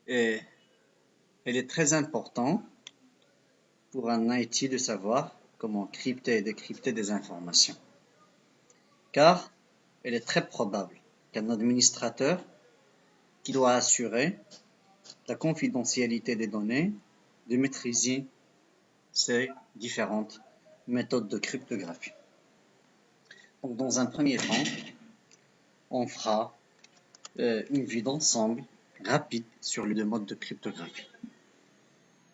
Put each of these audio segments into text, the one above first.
Et il est très important pour un IT de savoir comment crypter et décrypter des informations. Car il est très probable qu'un administrateur qui doit assurer la confidentialité des données, de maîtriser ces différentes méthodes de cryptographie. Donc, dans un premier temps, on fera une vue d'ensemble rapide sur les deux modes de cryptographie.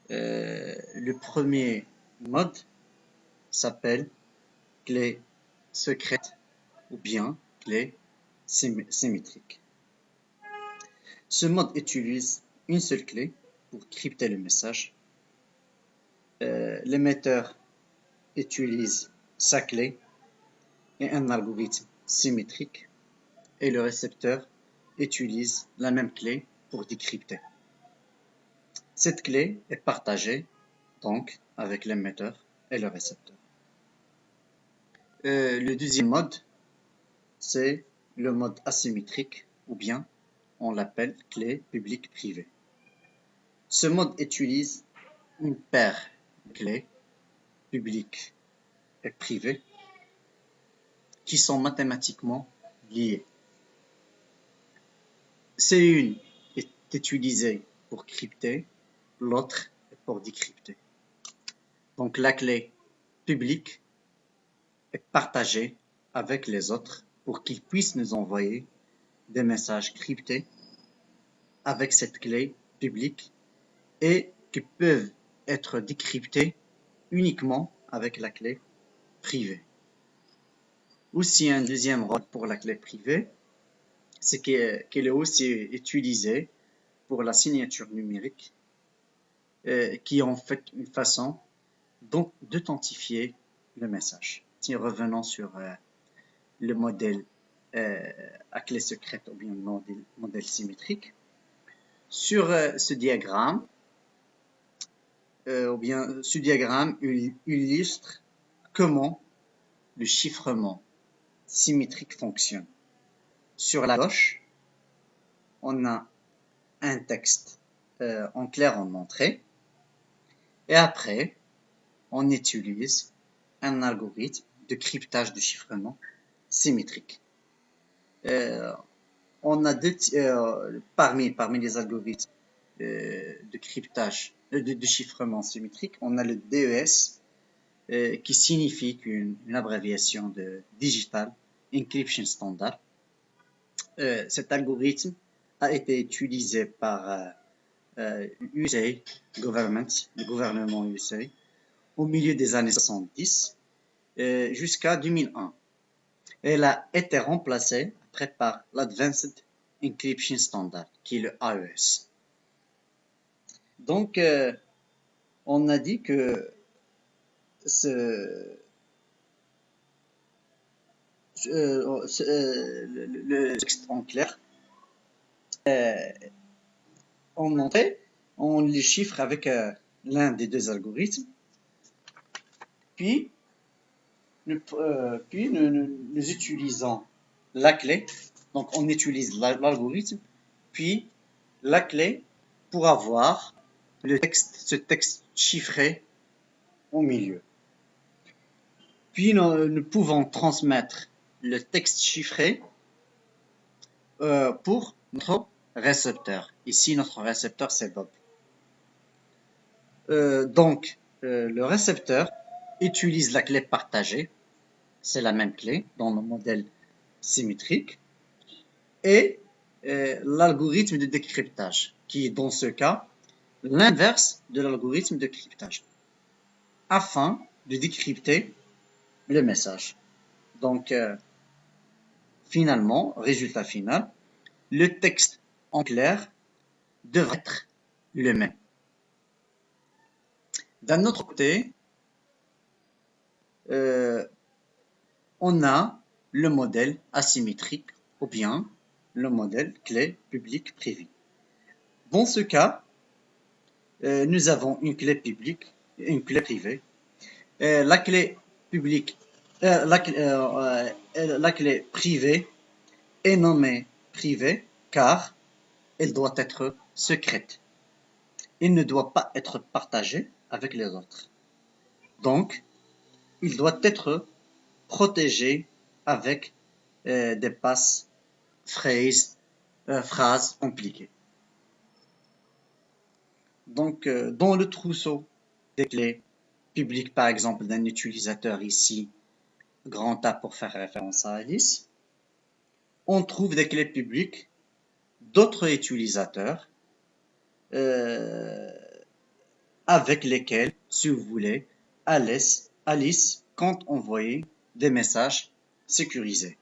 Le premier mode s'appelle clé secrète ou bien clé symétrique. Ce mode utilise une seule clé pour crypter le message. L'émetteur utilise sa clé et un algorithme symétrique et le récepteur utilise la même clé pour décrypter. Cette clé est partagée donc avec l'émetteur et le récepteur. Le deuxième mode, c'est le mode asymétrique ou bien on l'appelle clé publique-privée. Ce mode utilise une paire de clés publiques et privées qui sont mathématiquement liées. C'est une est utilisée pour crypter, l'autre est pour décrypter. Donc la clé publique est partagée avec les autres pour qu'ils puissent nous envoyer des messages cryptés avec cette clé publique et qui peuvent être décryptés uniquement avec la clé privée. Aussi un deuxième rôle pour la clé privée, c'est qu'elle est aussi utilisée pour la signature numérique, qui est en fait une façon d'authentifier le message. Si revenons sur le modèle à clé secrète ou bien le modèle symétrique, sur ce diagramme, ce diagramme illustre comment le chiffrement symétrique fonctionne. Sur la gauche, on a un texte en clair en entrée et après, on utilise un algorithme de cryptage de chiffrement symétrique. On a parmi les algorithmes de cryptage, de chiffrement symétrique, on a le DES qui signifie qu'une abréviation de Digital Encryption Standard. Cet algorithme a été utilisé par USA Government, le gouvernement USA, au milieu des années 70 jusqu'à 2001. Elle a été remplacée après par l'Advanced Encryption Standard, qui est le AES. Donc, on a dit que le texte en clair, en entrée, on les chiffre avec l'un des deux algorithmes, puis nous utilisons la clé, donc on utilise l'algorithme, puis la clé pour avoir ce texte chiffré au milieu. Puis nous pouvons transmettre le texte chiffré pour notre récepteur. Ici, notre récepteur, c'est Bob. Donc, le récepteur utilise la clé partagée, c'est la même clé dans le modèle symétrique, et l'algorithme de décryptage, qui est dans ce cas l'inverse de l'algorithme de cryptage, afin de décrypter le message. Donc, finalement, résultat final, le texte en clair devrait être le même. D'un autre côté, on a le modèle asymétrique ou bien le modèle clé publique-privée. Dans ce cas, nous avons une clé publique et une clé privée. La clé publique, la clé privée est nommée privée car elle doit être secrète. Il ne doit pas être partagé avec les autres. Donc, il doit être protégé avec des phrases compliquées. Donc, dans le trousseau des clés publiques, par exemple, d'un utilisateur ici, grand A pour faire référence à Alice, on trouve des clés publiques d'autres utilisateurs avec lesquels, si vous voulez, Alice compte envoyer des messages sécurisés.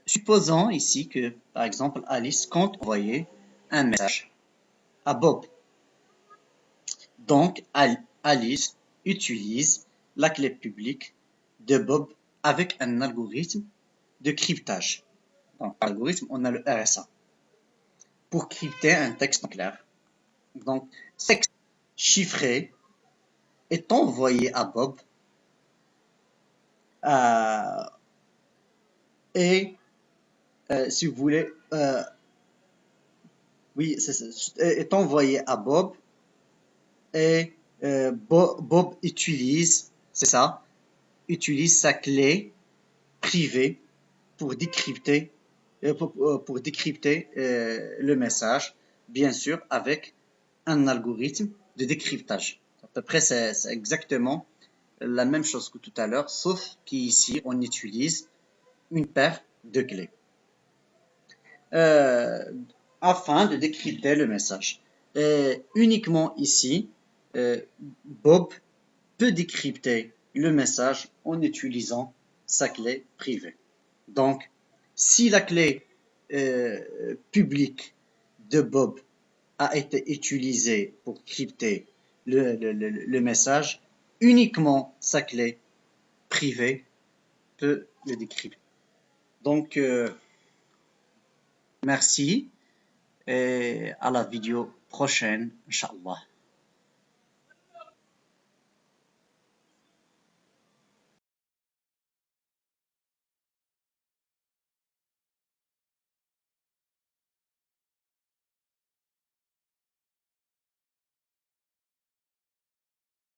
Supposons ici que, par exemple, Alice compte envoyer un message à Bob. Donc, Alice utilise la clé publique de Bob avec un algorithme de cryptage. Donc, l'algorithme, on a le RSA pour crypter un texte clair. Donc, ce texte chiffré est envoyé à Bob et, si vous voulez, oui, est envoyé à Bob et Bob utilise, c'est ça, utilise sa clé privée pour décrypter, pour décrypter le message, bien sûr, avec un algorithme de décryptage. À peu près, c'est exactement la même chose que tout à l'heure, sauf qu'ici, on utilise une paire de clés euh, afin de décrypter le message. Et uniquement ici, Bob peut décrypter le message en utilisant sa clé privée. Donc, si la clé publique de Bob a été utilisée pour crypter le message, uniquement sa clé privée peut le décrypter. Donc, merci et à la vidéo prochaine, Inch'Allah.